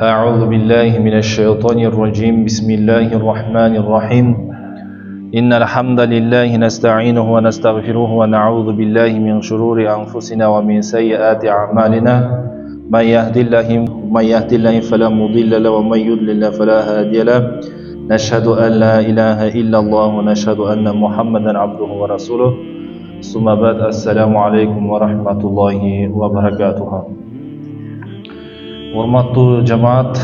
أعوذ بالله من الشيطان الرجيم بسم الله الرحمن الرحيم إن الحمد لله نستعينه ونستغفره ونعوذ بالله من شرور أنفسنا ومن سيئات أعمالنا من يهد الله فلا مضل له ومن يضلل فلا هادي له نشهد أن لا إله إلا الله ونشهد أن محمدا عبده ورسوله ثم بعد السلام عليكم ورحمة الله وبركاته. Урматтуу жамаат,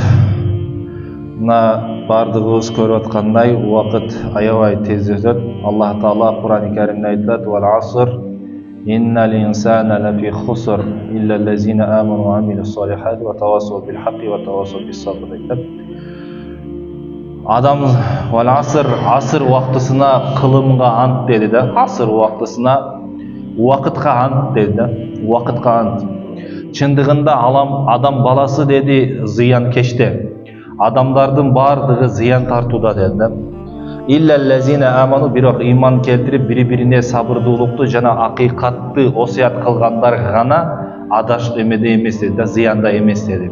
мына бардыгыбыз көрүп аткандай убакыт аябай тез өтөт. Аллах Таала Кур'ан-ы Каримде айтат: "Вал аср, иннал инсана лафи хуср, илля лазина аману ва амилус солихати ва тавассау бил хакки ва тавассау бис сабр" айтат. Адам вал аср убактысына кылымга ант деди да. Аср убактысына убакытка ант деди да. Убакытка ант. Чындыгында адам баласы деди зыян кеште. Адамдардын бардыгы зыян тартууда деди. Иллаллазина аману, бирок иман келтирип бири-бирине сабырдуулукту жана акыйкатты осуят кылгандар гана адаш эмеде эмес деди, зыянда эмес деди.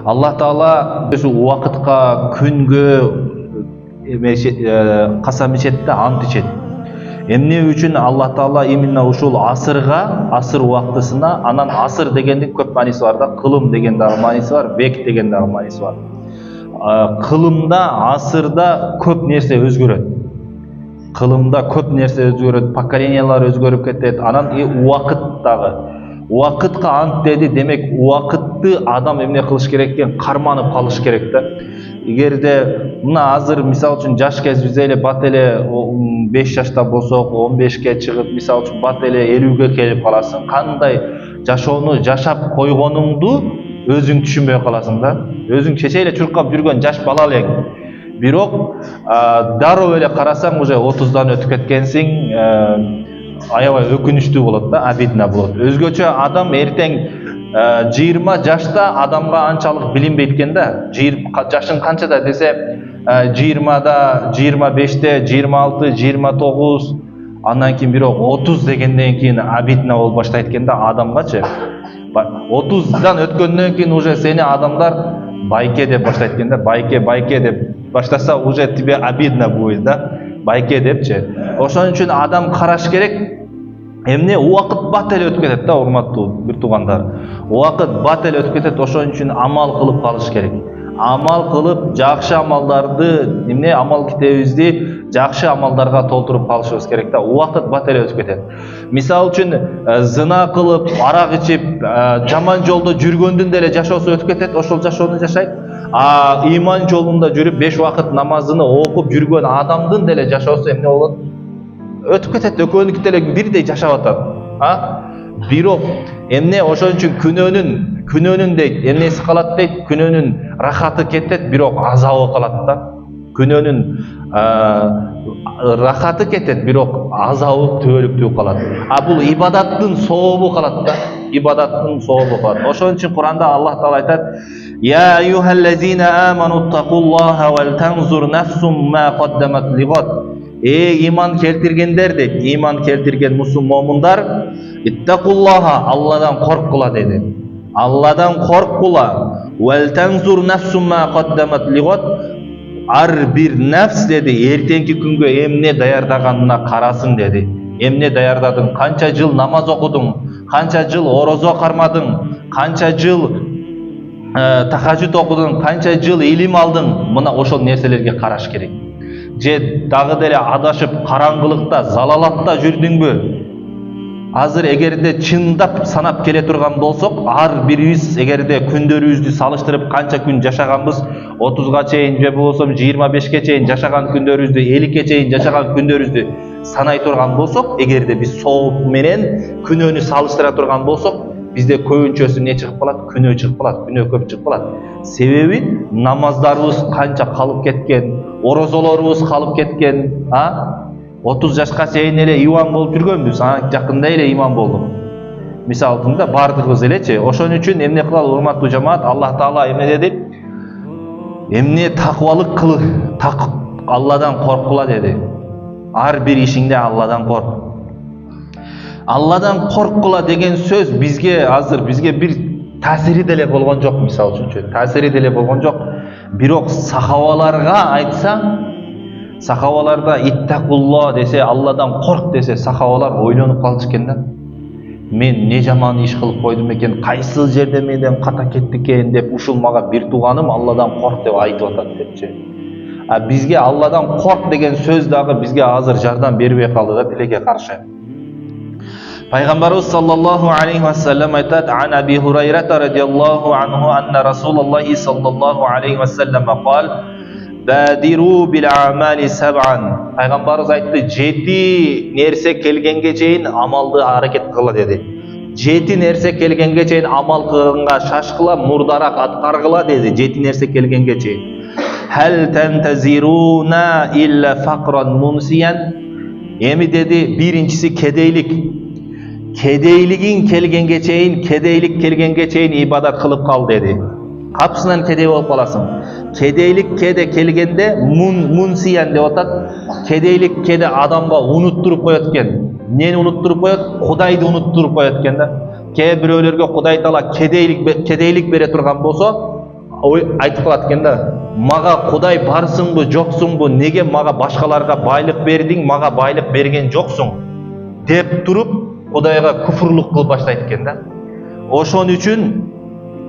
Аллах Таала өзү убакытка, күнгө касам ичет да, ант ичет. Эмне үчүн Аллах Таала именно ушул асырга, асыр убактысына, анан асыр дегендин көп мааниси бар да, кылым деген дагы мааниси бар, век деген дагы мааниси бар. Кылымда, асырда көп нерсе өзгөрөт. Кылымда көп нерсе өзгөрөт, поколениялар өзгөрүп кетет. Анан убакыт дагы. Убакытка ант деди, демек убакытты адам эмне кылыш керек экен? Карманып калыш керек да. Эгерде мына азыр мисалы үчүн жаш кез биз эле бат эле 5 жашта болсок, 15ке чыгып, мисалы үчүн бат эле 50ге келип каласың. Кандай жашоону жашап койгонуңду өзүң түшүнбөй каласың да. Өзүң чече эле чуркап жүргөн жаш бала элең. Бирок дароо эле карасаң уже 30дан өтүп кеткенсиң, аябай өкүнүчтүү болот да, обидно болот. Өзгөчө адам эртең 20 жашта адамга анчалык билинбейт экен да. Жашың канчада десе 20да, 25те, 26, 29, андан кийин бирок 30 дегенден кийин обидно болуп баштайт экен да адамгачы. 30дан өткөндөн кийин уже сени адамдар байке деп баштайт экен да. Байке деп баштаса уже тебе обидно будет да. Байке депчи. Ошон үчүн адам караш керек. Эмне убакыт бат эле өтүп кетет да, урматтуу бир туугандар. Убакыт бат эле өтүп кетет, ошон үчүн амал кылып калыш керек. Амал кылып, жакшы амалдарды, эмне амал китебибизди жакшы амалдарга толтуруп калышыбыз керек да. Убакыт бат эле өтүп кетет. Мисалы үчүн зына кылып, арак ичип, жаман жолдо жүргөндүн деле жашоосу өтүп кетет, ошол жашоону жашайт. Иман жолунда жүрүп 5 убакыт намазын окуп жүргөн адамдын деле жашоосу эмне болот? Өтүп кетет, экөөнүкү деле бирдей жашап атат. Бирок эмне ошон үчүн күнөөнүн дейт, эмнеси калат дейт, күнөөнүн рахаты кетет, бирок азабы калат да. Күнөөнүн рахаты кетет, бирок азабы түбөлүктүү калат. Бул ибадаттын сообу калат да. Ибадаттын сообу калат. Ошон үчүн Кур'анда Аллах Таала айтат: "Я айюхаллазина аману тақуллаха вал танзур нафсум ма каддамат лигад". Иман келтиргендер дейт, иман келтирген мусулмандар, иттақуллаха, Алладан корккула деди. Алладан корккула. Вал танзур нафсум ма каддамат лигад. Ар бир нафс деди, эртеңки күнгө эмне даярдаганына карасын деди. Эмне даярдадың? Канча жыл намаз окудуң? Канча жыл орозо кармадың? Канча жыл тахажжуд окудуң? Канча жыл илим алдың? Мына ошол нерселерге караш керек. Же дагы деле адашып караңгылыкта, залалатта жүрдүңбү? Азыр эгерде чындап санап келе турган болсок, ар бирибиз эгерде күндөрүбүздү салыштырып канча күн жашаганбыз, 30га чейин же болсо 25ке чейин жашаган күндөрүбүздү, 50ке чейин жашаган күндөрүбүздү санай турган болсок, эгерде биз сооп менен күнөөнү салыштыра турган болсок, бизде көбүнчөсү не чыгып калат? Күнөө чыгып калат, күнөө көп чыгып калат. Себеби намаздарыбыз канча калып кеткен, орозолорубуз калып кеткен, 30 жашка чейин эле иман болуп жүргөнбүз, жакында эле иман болдук. Мисалында бардыгыбыз элечи. Ошон үчүн эмне кылалы, урматтуу жамаат? Аллах Таала эмне деди? Эмне такыбалык кыл, Алладан корккула деди. Ар бир ишиңде Алладан корк. Алладан корккула деген сөз бизге бир Тәсири деле болгон жок, мисалы үчүнчү. Тәсири деле болгон жок. Бирок сахабаларга айтса, сахабаларда иттакулла десе, Алладан корк десе, сахабалар ойлонуп калчу экен да. Мен не жаман иш кылып койдум экен, кайсыл жерде менден ката кетти экен деп, ушул мага бир тууганым Алладан корк деп айтып атат депчи. А бизге Алладан корк деген сөз дагы бизге азыр жардам бербей калды да, тилекке каршы. Пайгамбарыбыз саллаллаху алейхи ва саллям айтат: "Ан Аби Хурайра радиллаху анху анна Расулуллахи саллаллаху алейхи ва саллям кал: Бадиру бил амали саб'ан." Пайгамбарыбыз айтты, 7 нерсе келгенге чейин амалды аракет кыла деди. 7 нерсе келгенге чейин амал кылганга шашкыла, мурдарак аткаргыла деди. 7 нерсе келгенге чейин. Хал тантазируна илля фaqran мунсиян. Эми деди, биринчиси кедейлик. Кедейлигин келгенге чейин, кедейлик келгенге чейин ибадат кылып кал деди. Капсынан кедей болуп каласың. Кедейлик кеде келгенде мунсиян деп атат. Кедейлик кеде адамга унуттуруп коет экен. Нени унуттуруп коет? Кудайды унуттуруп коет экен да. Кээ бирөөлөргө Кудай таала кедейлик бере турган болсо, айтып калат экен да. Мага Кудай барсыңбы, жоксуңбу? Неге мага башкаларга байлык бердиң, мага байлык берген жоксуң? Деп туруп, Кудайга күфүрлүк кылып баштайт экен да. Ошон үчүн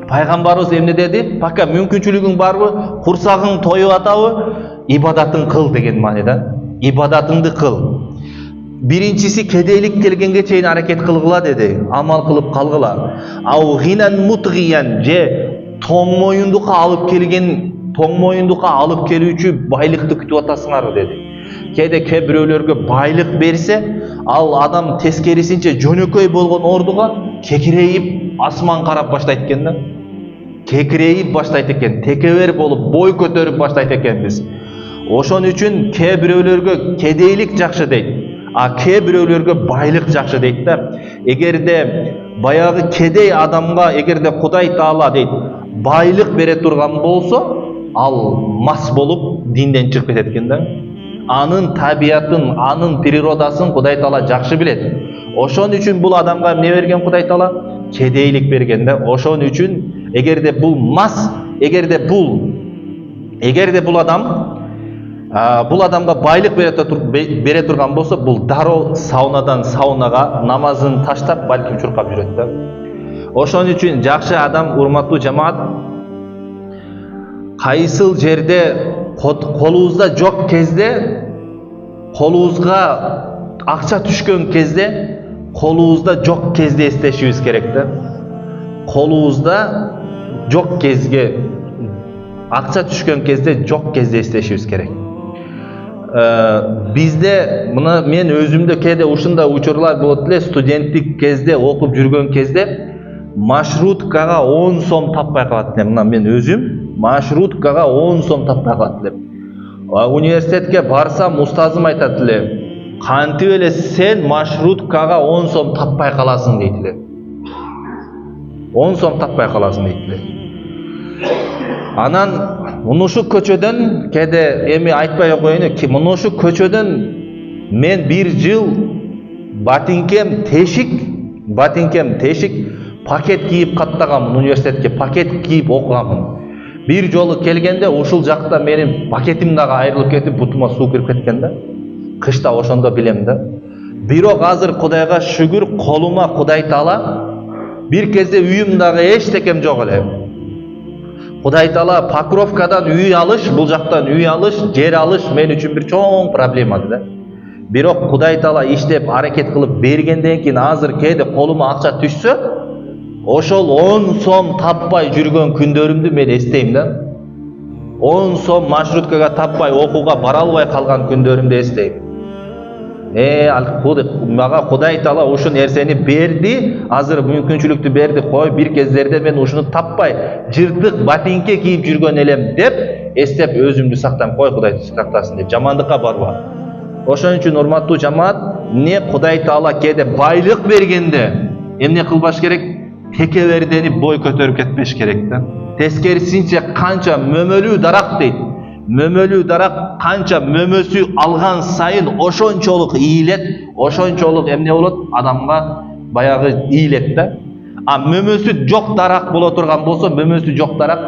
Пайгамбарыбыз эмне деди? Пока мүмкүнчүлүгүң барбы, курсагың тоюп атабы, ибадатын кыл деген маанида. Ибадатыңды кыл. Биринчиси кедейлик келгенге чейин аракет кылгыла деди. Амал кылып калгыла. Ау гинан мутгиян, же тоң моюндукка алып келүүчү байлыкты күтүп атасыңар деди. Кеде бирөөлөргө байлык берсе, ал адам тескерисинче жөнөкөй болгон ордуга кекирейип асман карап баштайт экен да. Кекирейип баштайт экен, текебер болуп бой көтөрүп баштайт экенбиз. Ошон үчүн кээ бирөөлөргө кедейлик жакшы дейт, а кээ бирөөлөргө байлык жакшы дейт да. Эгерде баягы кедей адамга эгерде Кудай таала дейт байлык бере турган болсо, ал мас болуп динден чыгып кетет экен да. Анын табиятын, анын природасын Кудай таала жакшы билет. Ошон үчүн бул адамга эмне берген Кудай таала? Кедейлик берген да. Ошон үчүн эгерде бул адамга байлык бере турган болсо, бул дароо саунадан саунага намазын таштап балким чуркап жүрөт да. Ошон үчүн жакшы адам, урматтуу жамаат, кайсыл жерде колубузда жок кезде, колубузга акча түшкөн кезде, колубузда жок кезде эстешибиз керек да. Колубузда жок кезге, акча түшкөн кезде жок кезде эстешибиз керек. Бизде мына мен өзүмдө кээде ушундай учурлар болот эле. Студенттик кезде окуп жүргөн кезде маршруткага 10 сом таппай калат элем. Мына мен өзүм маршруткага 10 сом таппай калат элем. Университетке барсам устазым айтат эле: "Кантип эле сен маршруткага 10 сом таппай каласың" дейт эле. 10 сом таппай каласың дейт эле. Анан мунушу көчөдөн кээде эми айтпай коеюн, мунушу көчөдөн мен бир жыл батинкем тешик пакет кийип каттаганмын, университетке пакет кийип окуганмын. Бир жолу келгенде ушул жакта менин пакетим дагы айрылып кетип, бутума суу кирип кеткен да. Кышта ошондо билем да. Бирок азыр Кудайга шүгүр, колума Кудай таала бир кезде үйүм дагы эчтекем жок эле. Кудай таала Покровкадан үй алыш, бул жактан үй алыш, жер алыш мен үчүн бир чоң проблема да. Бирок Кудай таала иштеп аракет кылып бергенден кийин азыр кээде колума акча түшсө, ошол 10 сом таппай жүргөн күндөрүмдү мен эстейм да. 10 сом маршруткага таппай окууга бара албай калган күндөрүмдү эстейм. Мага Кудай таала ушул нерсени берди, азыр мүмкүнчүлүктү берди. Кой, бир кездерде мен ушуну таппай жыртык батинке кийип жүргөн элем деп эстеп өзүмдү сактам. Кой, Кудай сактасын деп, жамандыкка барба. Ошон үчүн урматтуу жамаат, эмне Кудай таала кээде байлык бергенде эмне кылбаш керек? Текеберденип бой көтөрүп кетпеш керек да. Тескерисинче канча мөмөлүү дарак дейт. Мөмөлүү дарак канча мөмөсү алган сайын ошончолук ийилет, ошончолук эмне болот? Адамга баягы ийилет да. Мөмөсү жок дарак боло турган болсо, мөмөсү жок дарак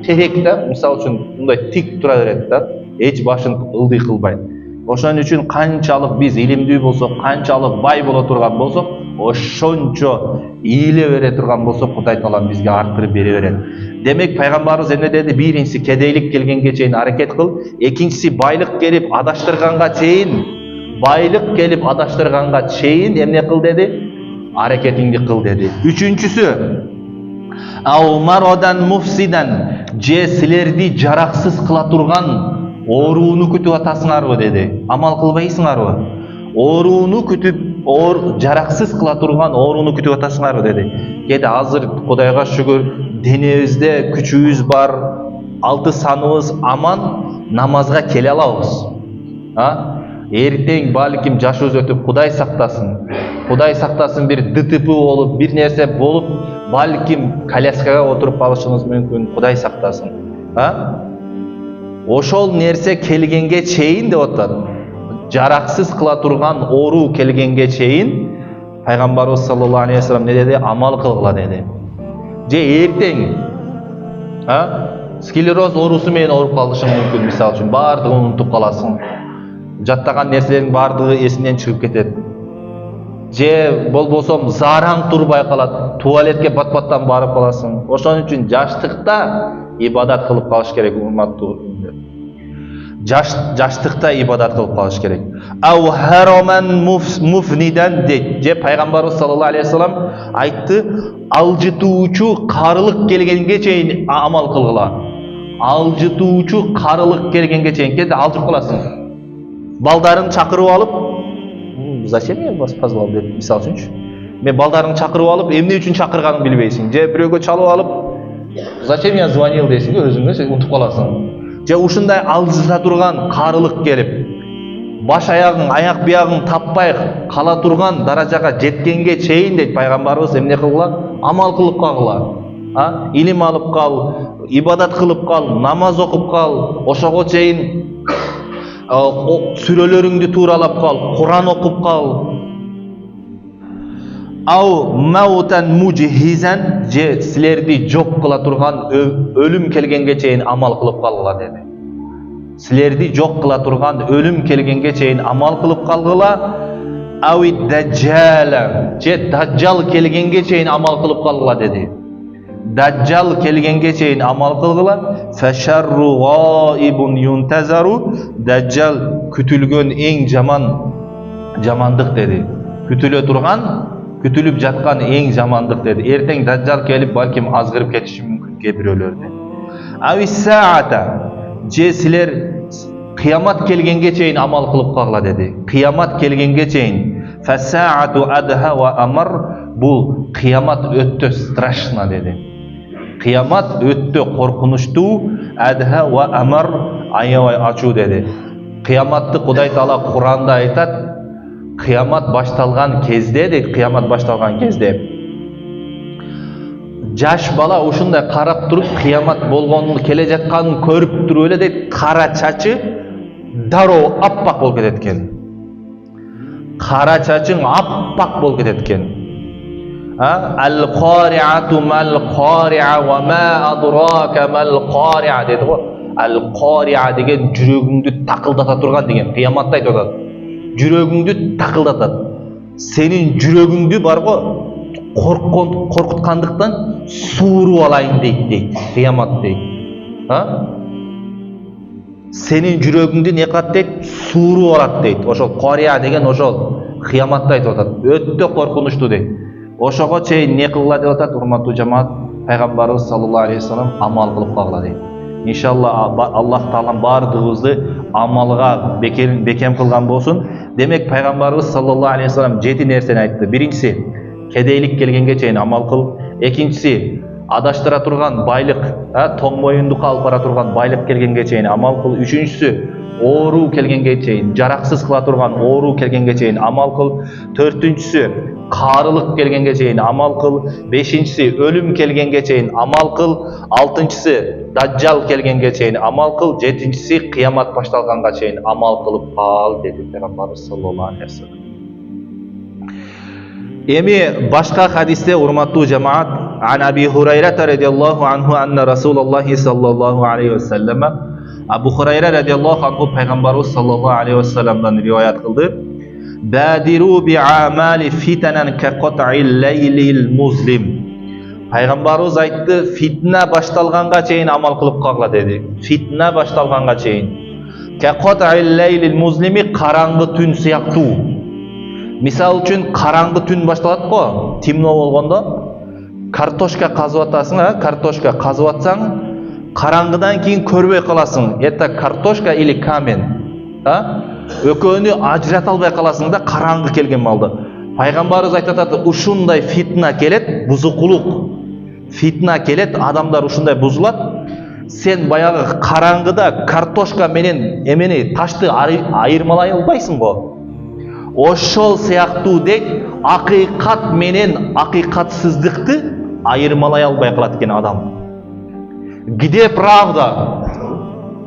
керек да, мисалы үчүн мындай тик тура берет да, эч башын ылдый кылбайт. Ошон үчүн канчалык биз илимдүү болсок, канчалык бай боло турган болсок, ошончо ийле бере турган болсок, Кудай Таала бизге арттырып бере берет. Демек пайгамбарыбыз эмне деди? Биринчиси кедейлик келгенге чейин аракет кыл, экинчиси байлык келип адаштырганга чейин эмне кыл деди? Аракетиңди кыл деди. Үчүнчүсү мародан муфсидан, же силерди жараксыз кыла турган ооруну күтүп атасыңарбы деди. Амал кылбайсыңарбы? Ооруну күтүп, жараксыз кыла турган ооруну күтүп атасыңарбы деди. Кеде азыр Кудайга шүгүр денебизде күчүбүз бар, алты саныбыз аман, намазга келе алабыз. Эртең балким жашыбыз өтүп Кудай сактасын бир ДТП болуп, бир нерсе болуп, балким коляскага отуруп калышыбыз мүмкүн, Кудай сактасын. Ошол нерсе келгенге чейин деп атат. Жараксыз кыла турган оору келгенге чейин пайгамбарыбыз саллаллаху алейхи ва саллям не деди? Амал кылгыла деди. Же эртең склероз оорусу менен ооруп калышың мүмкүн, мисалы үчүн баардыгын унутуп каласың. Жаттаган нерселердин баардыгы эсиңден чыгып кетет. Же болбосо заараң турбай калат, туалетке бат-баттан барып каласың. Ошон үчүн жаштыкта ибадат кылып калыш керек, урматтуу. Жаштыкта ибадат кылып калыш керек. Ау хараман муфнидан дейт. Же пайгамбарыбыз саллаллаху алейхи ва саллям айтты, алжытуучу карылык келгенге чейин амал кылгыла. Алжытуучу карылык келгенге чейин, кеде алжып каласың. Балдарын чакырып алып, зачем я вас позвал деп, мисалы үчүнчү. Мен балдарын чакырып алып, эмне үчүн чакырганын билбейсиң. Же бирөөгө чалып алып, зачем я звонил дейсиң, өзүңө унутуп каласың. Же ушундай алжыта турган карылык келип, баш аягың, аяк биягың таппай кала турган даражага жеткенге чейин дейт пайгамбарыбыз эмне кылгыла? Амал кылып калгыла. Илим алып кал, ибадат кылып кал, намаз окуп кал, ошого чейин сүрөлөрүңдү тууралап кал, Куран окуп кал. Ау маутан мужхизан, же силерди жок кыла турган өлүм келгенге чейин амал кылып калгыла деди. Силерди жок кыла турган өлүм келгенге чейин амал кылып калгыла. Ау даджала, же даджал келгенге чейин амал кылып калгыла деди. Даджал келгенге чейин амал кылгыла. Фашарру гайбун юнтазару, даджал күтүлгөн эң жамандык деди. Күтүлүп жаткан эң жамандык деди. Эртең даджал келип, балким азгырып кетиши мүмкүн кээ бирөөлөрдү. Ави саата, же силер кыямат келгенге чейин амал кылып калгыла деди. Кыямат келгенге чейин. Фасаату адха ва амар, бул кыямат өттө страшно деди. Кыямат өттө коркунучтуу, адха ва амар, аябай ачуу деди. Кыяматты Кудай Таала Куранда айтат. Кыямат башталган кезде дейт, кыямат башталган кезде жаш бала ушундай карап туруп, кыямат болгонун келе жатканын көрүп туруп эле дейт, кара чачы дароо аппак болуп кетет экен. Кара чачың аппак болуп кетет экен. Ал-Qaри'ату мал-Qaри'a ва ма адрака мал-Qaри'a деди го. Ал-Qaри'a деген жүрөгүңдү такылдата турган деген, кыяматта айтып атат. Жүрөгүңдү такылдатат. Сенин жүрөгүңдү барго коркуткандыктан сууруп алайын дейт, кыямат дейт. Сенин жүрөгүңдү не кылат дейт? Сууруп алат дейт. Ошол Qaри'a деген ошол кыяматта айтып атат. Өтө коркунучтуу дейт. Ошого чейин не кылгыла деп атат, урматтуу жамаат? Пайгамбарыбыз саллаллаху алейхи ва саллям амал кылып калгыла дейт. Иншалла Аллах Таала бардыгыбызды амалга бекем кылган болсун. Демек пайгамбарыбыз саллаллаху алейхи ва саллям 7 нерсени айтты. Биринчиси кедейлик келгенге чейин амал кыл. Экинчиси адаштыра турган байлык, тоң моюндукка алып бара турган байлык келгенге чейин амал кыл. Үчүнчүсү оору келгенге чейин, жараксыз кыла турган оору келгенге чейин амал кыл. Төртүнчүсү карылык келгенге чейин амал кыл. Бешинчиси өлүм келгенге чейин амал кыл. Алтынчысы даджал келгенге чейин амал кыл. Жетинчиси кыямат башталганга чейин амал кылып кал деди пайгамбарыбыз саллаллаху алейхи ва саллям. Эми башка хадисте урматтуу жамаат ан Аби Хурайра радиаллаху анху анна Расулуллахи саллаллаху алейхи ва саллам Абу Хурайра радиаллаху анху пайгамбарыбыз саллаллаху алейхи ва салламдан риwayat кылды. Бадиру би амали фитанан ка кат'ил лейлил музлим. Пайгамбарыбыз айтты, фитна башталганга чейин амал кылып кагыла деди. Фитна башталганга чейин. Ка кат'ил лейлил музлими, караңгы түн сыяктуу. Мисал үчүн караңгы түн башталат го, темно болгондо картошка казып атасың, картошка казып атсаң, караңгыдан кийин көрбөй каласың. Это картошка или камень? Экөөнү ажырата албай каласың да караңгы келген малды. Пайгамбарыбыз айтып атат, ушундай фитна келет, бузукулук. Фитна келет, адамдар ушундай бузулат. Сен баягы караңгыда картошка менен эмени ташты айырмалай албайсың го. Ошол сыяктуу дейт, акыйкат менен акыйкатсыздыкты айырмалай албай калат экен адам. Где правда?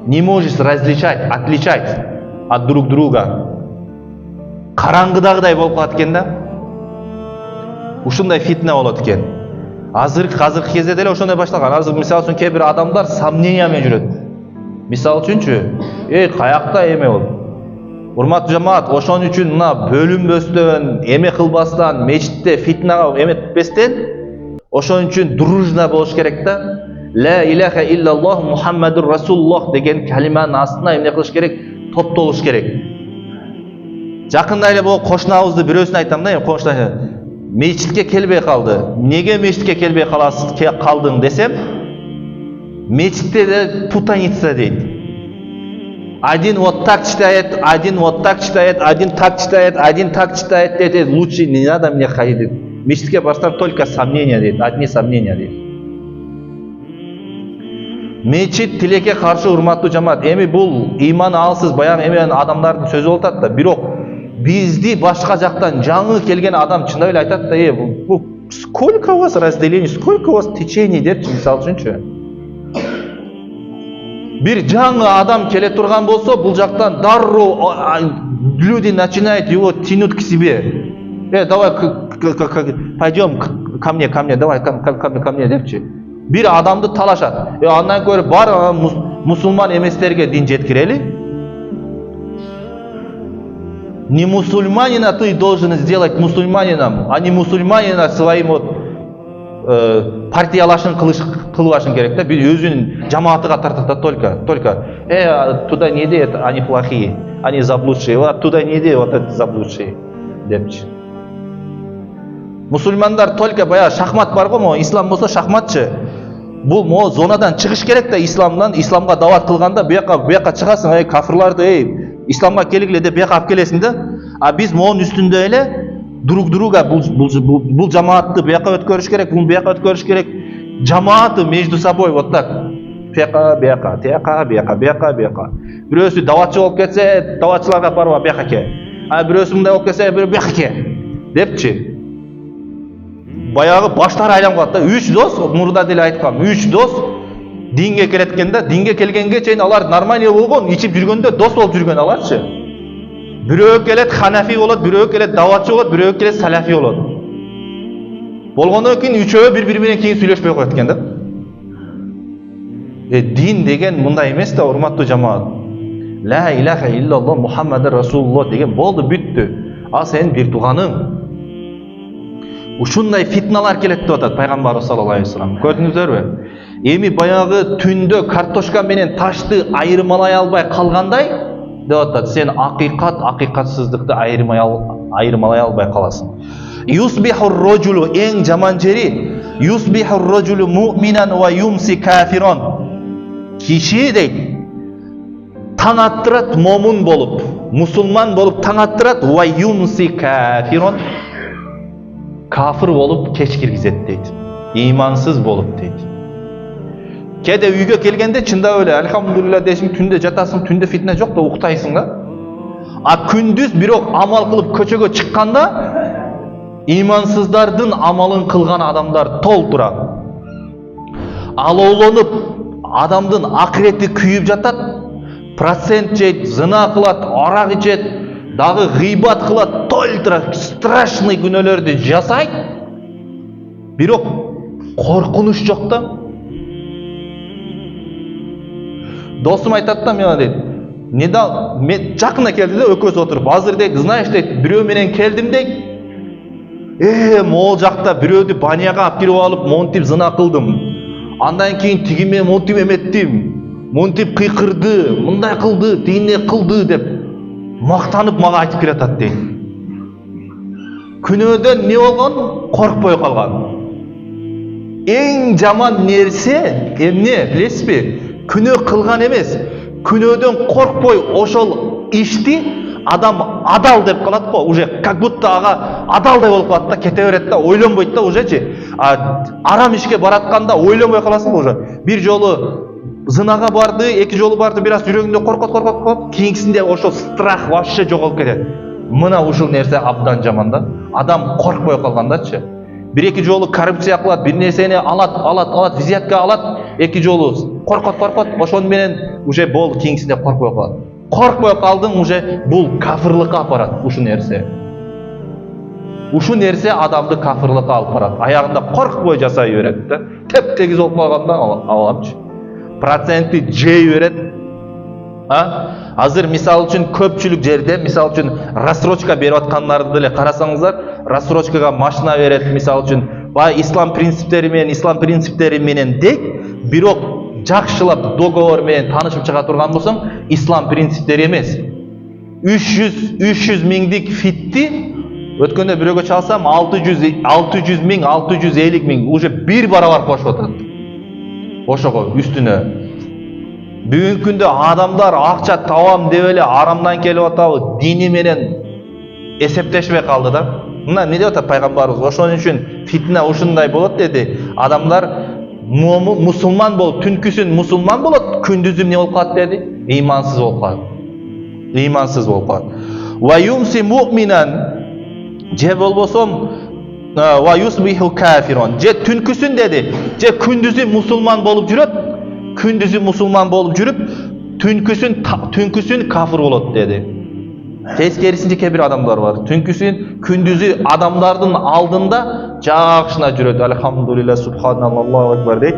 Не можешь различать, отличать от друг друга. Караңгыдагыдай болуп калат экен да. Ушундай фитна болот экен. Азыркы кезде деле ошондой башталган. Азыр мисалы үчүн кээ бир адамдар сомнения менен жүрөт. Мисалы үчүнчү, каякта эме болуп. Урматтуу жамаат, ошон үчүн мына бөлүнбөстөн, эме кылбастан, мечитте фитнага эметпестен, ошон үчүн дружно болуш керек да. Ла илаха иллаллах Мухаммадур Расулуллах деген калиманын астына эмне кылыш керек? Топтолуш керек. Жакында эле бул кошунабызды бирөөсүнө айтам да, кошуна мечитке келбей калды. Неге мечитке келбей калдың десем, мечитте де путаница дейт. Один вот так читает, один вот так читает, один так читает, один так читает, это лучше не надо мне ходить. Мечитке барсам только сомнения дейт, одни сомнения дейт. Мечит тилекке каршы урматтуу жамаат. Эми бул ыйман алсыз баягы эме адамдардын сөзү болуп атат да. Бирок бизди башка жактан жаңы келген адам чындап эле айтат да, бул сколько у вас разделений, сколько у вас течений депчи, мисалы үчүнчү. Бир жаңы адам келе турган болсо, бул жактан дарроо люди начинают его тянуть к себе. Давай пойдем ко мне, давай ко мне депчи. Бир адамды талашат. Андан көрө бар мусулман эместерге дин жеткирели. Не мусульманина ты должен сделать мусульманином, а не мусульманина своим вот партиялашын кылбашың керек да. Бир өзүнүн жамаатыга тартат только туда не иди, они плохие, они заблудшие, вот туда не иди, вот это заблудшие депчи. Мусульмандар только баягы шахмат бар го, ислам болсо шахматчы. Бул могу зонадан чыгыш керек да, исламга дават кылганда буяка чыгасың, кафырларды, исламга келгиле деп буяка алып келесиң да. А биз могунун үстүндө эле друг друга бул жамаатты буяка өткөрүш керек, бул буяка өткөрүш керек. Жамааты между собой вот так. Буяка. Бирөөсү даватчы болуп кетсе, даватчыларга барба буяка ке. А бирөөсү мындай болуп кетсе, буяка ке депчи. Баягы баштары айланып калат да. 3 дос, мурда деле айткам, 3 дос динге келет экен да. Динге келгенге чейин алар нормальный болгон, ичип жүргөндө дос болуп жүргөн аларчы. Бирөө келет ханафи болот, бирөө келет даватчы болот, бирөө келет салафи болот. Болгондон кийин үчөө бири менен кийин сүйлөшпөй коет экен да. Дин деген мындай эмес да, урматтуу жамаат. Ла илаха иллаллах Мухаммадур Расулуллах деген болду, бүттү. А сен бир тууганың. Ушундай фитналар келет деп атат пайгамбарыбыз саллаллаху алейхи вассалам. Көрдүңүздөрбү? Эми баягы түндө картошка менен ташты айырмалай албай калгандай деп атат. Сен акыйкатсыздыкты айырмалай албай каласың. Юсбихур раджулу, эң жаман жери, юсбихур раджулу муъминан ва юмси кафирон. Киши дейт, таң аттырат момун болуп, мусулман болуп таң аттырат, ва юмси кафирон. Кафыр болуп кеч киргизет дейт. Имансыз болуп дейт. Кеде үйгө келгенде чындап эле алхамдулилlah десиң, түндө жатасың, түндө фитна жок да уктайсың да. А күндүз бирок амал кылып көчөгө чыкканда имансыздардын амалын кылган адамдар толтура. Алоолонуп адамдын акырети күйүп жатат, процент жейт, зына кылат, арак ичет, дагы гыйбат кылат, тольтра страшный күнөөлөрдү жасайт. Бирок коркунуч жок да. Досум айтат да мага дейт. Мен жакына келди да экөөбүз отуруп, азыр дейт, знаешь дейт, бирөө менен келдим дейт. Могул жакта бирөөдү баняга алып кирип алып, монтип зына кылдым. Андан кийин тигиме монтип эметтим. Монтип кыйкырды, мындай кылды, тигине кылды деп мактанып мага айтып келатат дейт. Күнөөдөн не болгон? Коркпой калган. Эң жаман нерсе эмне билесизби? Күнөө кылган эмес, күнөөдөн коркпой ошол ишти адам адал деп калат го, уже как будто ага адалдай болуп калат да, кете берет да, ойлонбойт да ужечи. Арам ишке баратканда ойлонбой каласың го уже. Бир жолу зынага барды, эки жолу барды, бир аз жүрөгүндө коркот, кийинкисинде ошол страх вообще жоголуп кетет. Мына ушул нерсе абдан жаман да. Адам коркпой калгандачы. Бир-эки жолу коррупция кылат, бир нерсени алат, взятка алат, эки жолу коркот, ошону менен уже болду, кийинкисинде коркпой калат. Коркпой калдың уже бул кафырлыкка апарат ушу нерсе. Ушу нерсе адамды кафырлыкка алып барат. Аягында коркпой жасай берет да. Теп-тегиз болуп калганда аламчы. Проценти жей берет. Азыр мисал үчүн көпчүлүк жерде, мисал үчүн рассрочка берип аткандарды деле карасаңыздар, рассрочкага машина берет, мисал үчүн бай ислам принциптери менен дейт, бирок жакшылап договор менен таанышып чыга турган болсоң, ислам принциптери эмес. 300 миңдик фитти өткөндө бирөөгө чалсам 600 миң, 650 миң уже бир барабар кошуп атат. Ошого үстүнө. Бүгүнкү күндө адамдар акча табам деп эле арамдан келип атабы, дини менен эсептешпей калды да. Мына не деп атат пайгамбарыбыз? Ошон үчүн фитна ушундай болот деди. Адамдар мусулман болуп, түнкүсүн мусулман болот, күндүзүн не болуп калат деди? Ыймансыз болуп калат. Ыймансыз болуп калат. Ва юмси муъминан, же болбосом ва юсбиху кафирон. Же түнкүсүн деди, же күндүзүн мусулман болуп жүрөт. Күндүзү мусулман болуп жүрүп, түнкүсүн кафир болот деди. Тескерисинче кээ-бир адамдар бар. Күндүзү адамдардын алдында жакшына жүрөт. Алхамдулилла, субханаллах, Аллаху акбар дейт.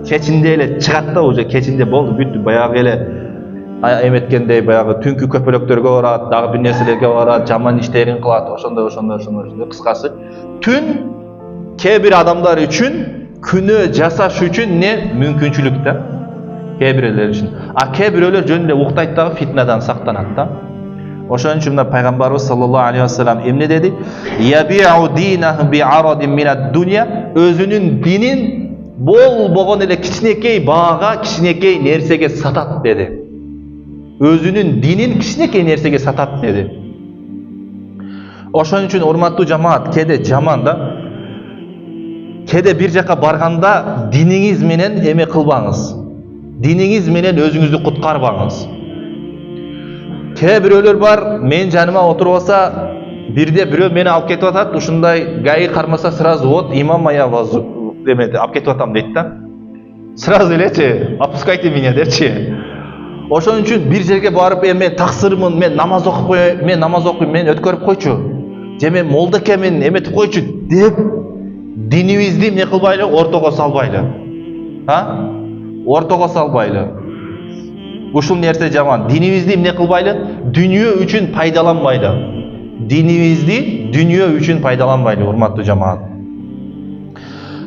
Кечинде эле чыгат да, уже кечинде болду, бүттү. Баягы эле эметкендей баягы түнкү көпөлөктөргө барат, дагы бир нерселерге барат, жаман иштерин кылат, ошондой. Кыскасы, түн кээ-бир адамдар үчүн күнөө жасаш үчүн не мүмкүнчүлүк да. Кээ-бирлер үчүн. Кээ-бирөөлөр жөн эле уктайт дагы, фитнадан сактанат да. Ошон үчүн пайгамбарыбыз саллаллаху алейхи вассалам эмне деди? Ябиу динаху би'арадин минад дуnya, өзүнүн динин болбогон эле кичинекей баага, кичинекей нерсеге сатат деди. Өзүнүн динин кичинекей нерсеге сатат деди. Ошон үчүн урматтуу жамаат, кээде жаман да. Кээде бир жака барганда диниңиз менен эме кылбаңыз. Диниңиз менен өзүңүздү куткарбаңыз. Кээ бирөөлөр бар, мен жаныма отурбаса, бирде бирөө мени алып кетип атат, ушундай гаи кармаса сразу вот имам моя вазу демеди, алып кетип атам дейт да. Сразу элечи, опускайте меня депчи. Ошон үчүн бир жерге барып, мен таксырмын, мен намаз окуйм, мен өткөрүп койчу. Же мен молда экенмин, эметип койчу деп динибизди эмне кылбайлы, ортого салбайлы. Ортого салбайлы. Ушул нерсе жаман. Динибизди эмне кылбайлы? Дүнүйө үчүн пайдаланбайлы. Динибизди дүнүйө үчүн пайдаланбайлы, урматтуу жамаат.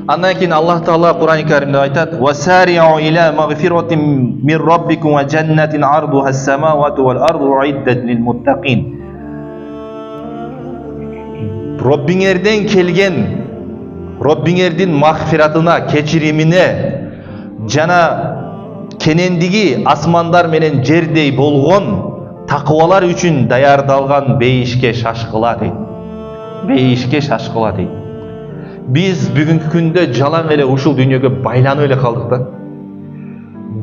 Андан кийин Аллах Таала Кур'ан-ы Каримде айтат: "Васари'у иля магфиратин мин раббикум ва джаннатин ардуха ас-самавату вал арду уиддат лил муттақин." Роббиңерден келген, Роббиңердин магфиратына, кечиримине жана кенендиги асмандар менен жердей болгон такыбалар үчүн даярдалган бейишке шашкыла дейт. Бейишке шашкыла дейт. Биз бүгүнкү күндө жалаң эле ушул дүйнөгө байланып эле калдык да.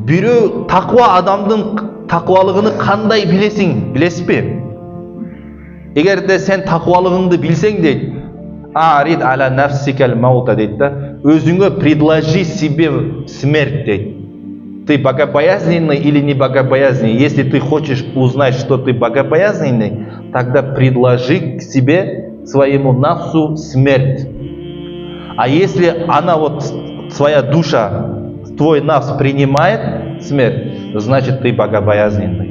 Бирөө таква адамдын таквалыгын кандай билесиң, билесизби? Эгерде сен таквалыгыңды билсең дейт, арид аля нафсикал маута дейт да, өзүңө предложи себе смерть дейт. Ты богобоязненный или не богобоязненный? Если ты хочешь узнать, что ты богобоязненный, тогда предложи к себе, своему нафсу, смерть. А если она вот, твоя душа, твой нафс принимает смерть, значит ты богобоязненный.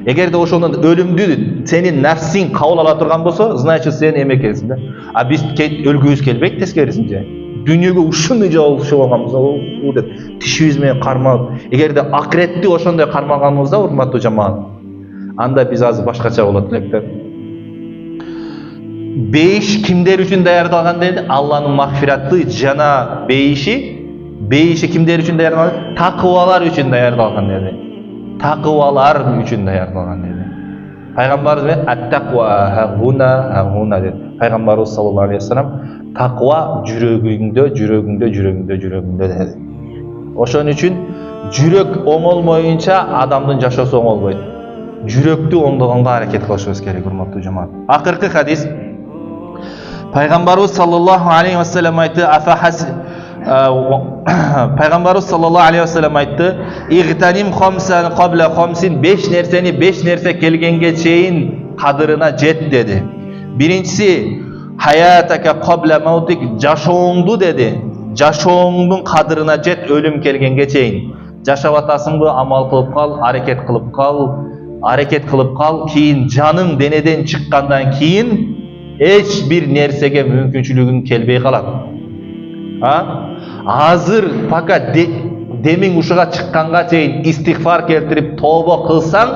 Эгерде ошондон өлүмдү сенин нафсиң кабыл ала турган болсо, значит сен эме экенсиң да. А биз өлгүбүз келбейт, тескерисинче. Дүйнөгө ушундай жолугушуп алганбыз, у деп тишибиз менен кармап. Эгерде акыретти ошондой кармаганыбызда, урматтуу жамаат, анда биз азыр башкача болот элек да. Бейиш кимдер үчүн даярдалган деди? Алланын магфираты жана бейиши кимдер үчүн даярдалган? Такыбалар үчүн даярдалган деди. Takvalar üçün dayarlanan dedi. Peygamberimiz at-takva huna dedi. Peygamberimiz sallallahu aleyhi ve sellem takva жүрөгүңдө dedi. Ошон үчүн жүрөк оңолмоюнча адамдын жашоосу оңолбойт. Жүрөктү оңдогонго аракет кылышыбыз керек, урматтуу жамаат. Акыркы хадис. Peygamberimiz sallallahu aleyhi ve sellem айтты: Peygamberimiz sallallahu aleyhi ve sellem aytты: "İgtanim khamsan qabla khamsin." 5 nerse kelgenge çeyin kadırına jet dedi. Birincisi hayataka qabla mautik, жашооңду dedi. Жашооңдун kadırına jet, ölüm kelgenge çeyin. Жашап атасыңбы, амал кылып кал, аракет кылып кал, кийин жаның денеден чыккандан кийин эч бир нерсеге мүмкүнчүлүгүң келбей калат. Азыр пока демиң ушуга чыкканга чейин истигфар келтирип тобо кылсаң,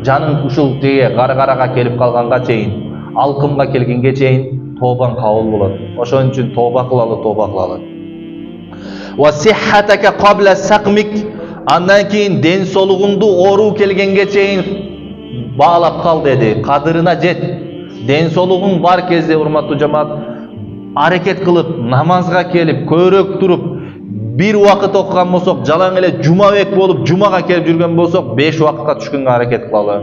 жаның ушул жеге гаргарага келип калганга чейин, алкымга келгенге чейин тобаң кабыл болот. Ошон үчүн тоба кылалы. Ва сиххатака qabla saqmik, андан кийин ден соолугуңду оору келгенге чейин баалап кал деди. Кадырына жет. Ден соолугуң бар кезде, урматтуу жамаат, аракет кылып, намазга келип, көбүрөөк туруп, bir вакыт окуган болсок, жалаң эле жумабек болуп, жумага келип жүргөн болсок, 5 вакытка түшкөнгө аракет кылалы.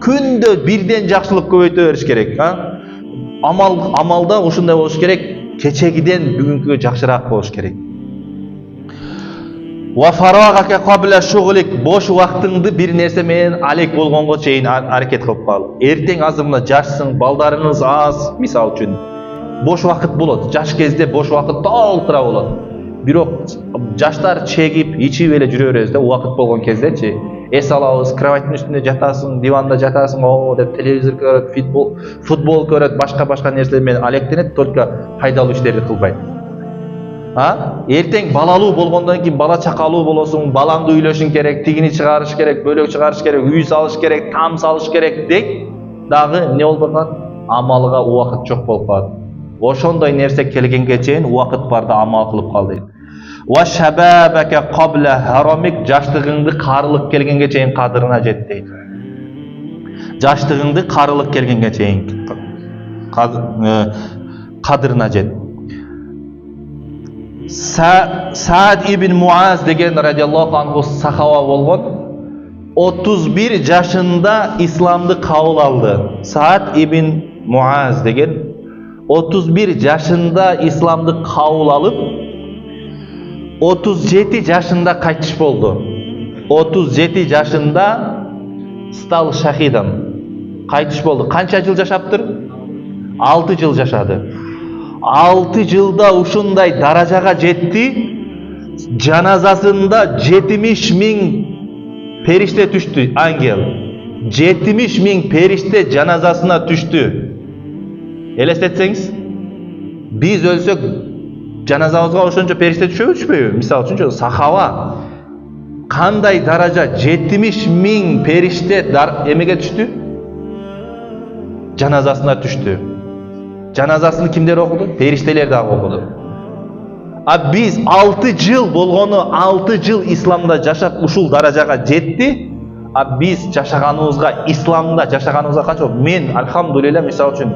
Күндө бирден жакшылык көбөйтө бериш керек. Амалда ушундай болуш керек, кечегиден бүгүнкүгө жакшыраак болуш керек. Ва фарагaka qabla shughlik, бош убактыңды бир нерсе менен алек болгонго чейин аракет кылып кал. Эртең азыр мына жашсың, балдарыңыз аз, мисал үчүн. Бош вакыт болот. Жаш кезде бош вакыт толтура болот. Бирок жаштар чегип, ичип эле жүрө беребиз да, убакыт болгон кездечи. Эс алабыз, кроваттын үстүндө жатасың, диванда жатасың, о деп телевизор көрөт, футбол көрөт, башка нерселер менен алектенет, только пайдалуу иштерди кылбайт. Эртең балалуу болгондон кийин бала чакалуу болосуң, балаңды үйлөшүң керек, тигини чыгарыш керек, бөлөк чыгарыш керек, үй салыш керек, там салыш керек дейт. Дагы не болуп калат? Амалга убакыт жок болуп калат. Ошондой нерсе келгенге чейин убакыт барда амал кылып кал дейт. Ва шабабака qabla haramik, жаштыгыңды карылык келгенге чейин кадырына жет дейт. Жаштыгыңды карылык келгенге чейин кадырына жет. Саад ибн Муаз деген радиаллаху анху сахаба болгон, 31 жашында исламды кабыл алды. Саад ибн Муаз деген 31 жашында исламды кабыл алып, 37 жашында кайтыш болду. 37 жашында стал шахидом. Кайтыш болду. Канча жыл жашаптыр? 6 жыл жашады. 6 жылда ушундай даражага жетти. Жаназасында 70 000 периште түштү, ангел. 70 000 периште жаназасына түштү. Элестетсеңиз, биз өлсөк жаназабызга ошончо периште түшпөйбү? Мисалы үчүн сахаба кандай даража, 70 000 периште эмеге түштү? Жаназасына түштү. Жаназасын кимдер окуду? Периштелер дагы окуду. А биз 6 жыл болгону, 6 жыл исламда жашап ушул даражага жетти. А биз жашаганыбызга, исламда жашаганыбызга канча? Мен альхамдулилла, мисалы үчүн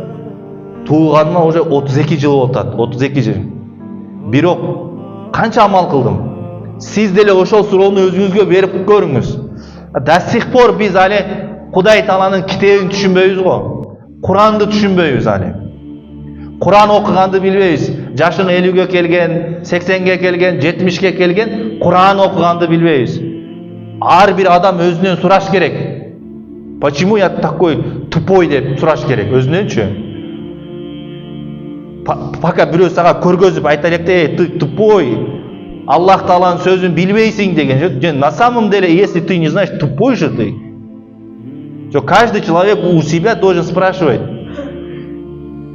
тууганыма уже 32 жыл болуп атат. 32 жыл. Бирок канча амал кылдым? Сиз деле ошол суроону өзүңүзгө берип көрүңүз. До сих пор биз али Кудай Тааланын китебин түшүнбөйбүз го. Куранды түшүнбөйбүз али. Куран окуганды билбейбиз. Жашың 50ге келген, 80ге келген, 70ге келген, Куран окуганды билбейбиз. Ар бир адам өзүнөн сураш керек. Почему я такой тупой деп сураш керек өзүнөнчү. Пока бирөө сага көргөзүп айта электе, ты тупой, Аллах Тааланын сөзүн билбейсиң деген жок. На самом деле, если ты не знаешь, тупой же ты. Каждый человек у себя должен спрашивать.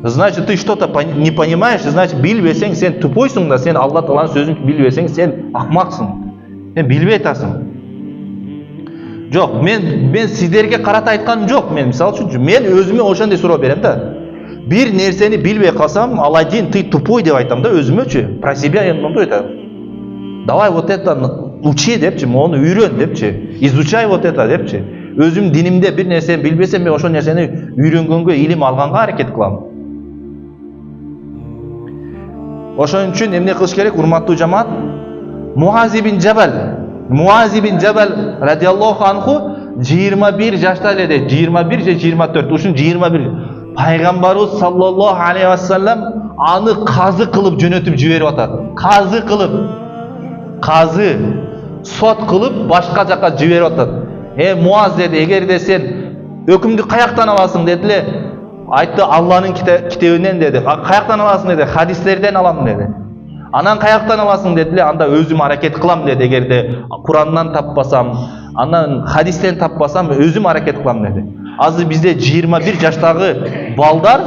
Значит, ты что-то не понимаешь, значит, билбесең сен тупойсың да, сен Аллах Тааланын сөзүн билбесең сен акмаксың. Сен билбей атасың. Жок, мен сиздерге карата айтканым жок. Мен мисалы үчүн мен өзүмө ошондой суроо берем да. Bir нерсени билбей калсам, Аладдин, ты тупой деп айтам да өзүмөчү. Про себя я мындай айтам. Давай вот это учи депчи, мону үйрөн депчи. Изучай вот это депчи. Өзүм динимде бир нерсени билбесем, мен ошол нерсени үйрөнгөнгө, илим алганга аракет кылам. Ошон үчүн эмне кылыш керек, урматтуу жамаат? Муаз ибн Жабал радиаллаху анху 21 жашта эле, 21 же 24, ушун 21. Пайгамбарыбыз саллаллаху алейхи вассалам аны казы кылып жөнөтүп жиберип атат. Казы кылып, казы сот кылып башка жака жиберип атат. Муаз деди, эгерде сен өкүмдү каяктан аласың дедиле. Айтты, Алланын китебинен деди. Каяктан аласың деди, хадистерден алам деди. Анан каяктан аласың дедиле, анда өзүм аракет кылам деди. Эгерде Курандан таппасам, анан хадистен таппасам, өзүм аракет кылам деди. Азыр бизде 21 жаштагы балдар,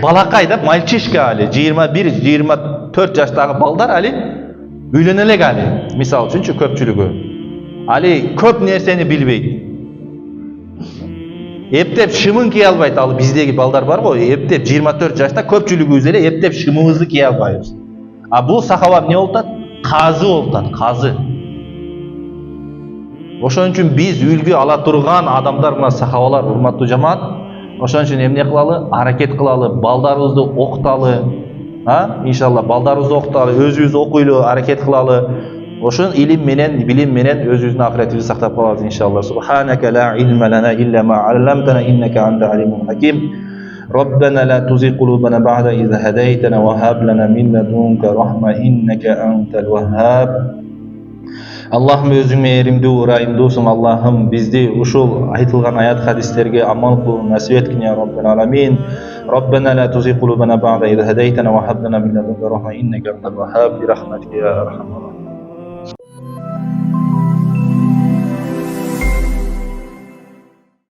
балакай да, мальчишка али, 21-24 жаштагы балдар али үйлөнө элек али. Мисалы үчүнчү көпчүлүгү. Али көп нерсени билбейт. Эптеп шымын кие албайт. Ал биздеги балдар бар го, эптеп 24 жашта көпчүлүгүбүз эле эптеп шымыбызды кие албайбыз. А бул сахаба эмне болуп атат? Казы болуп атат, казы. Ошон үчүн биз үлгү ала турган адамдар мына сахабалар, урматтуу жамаат. Ошон үчүн эмне кылалы? Аракет кылалы, балдарыбызды окуталы. Иншалла балдарыбызды окуталы, өзүбүз окуйлу, аракет кылалы. Ошон илим менен, билим менен өзүбүздүн акыретибизди сактап калабыз иншалла. Субханака ла илма лана илля ма алламтана иннака анта алимул хаким. ربنا لا تزغ قلوبنا بعد إذ هديتنا وهب لنا من لدنك رحمة إنك أنت الوهاب. Аллахым өзүң мээримдүү, ырайымдуусуң. Аллахым бизди ушул айтылган аят хадистерге амал кылуу насип эткин я Раббал аламин. ربنا لا تزغ قلوبنا بعد إذ هديتنا وهب لنا من لدنك رحمة إنك أنت الوهاب برحمتك يا أرحم الراحمين.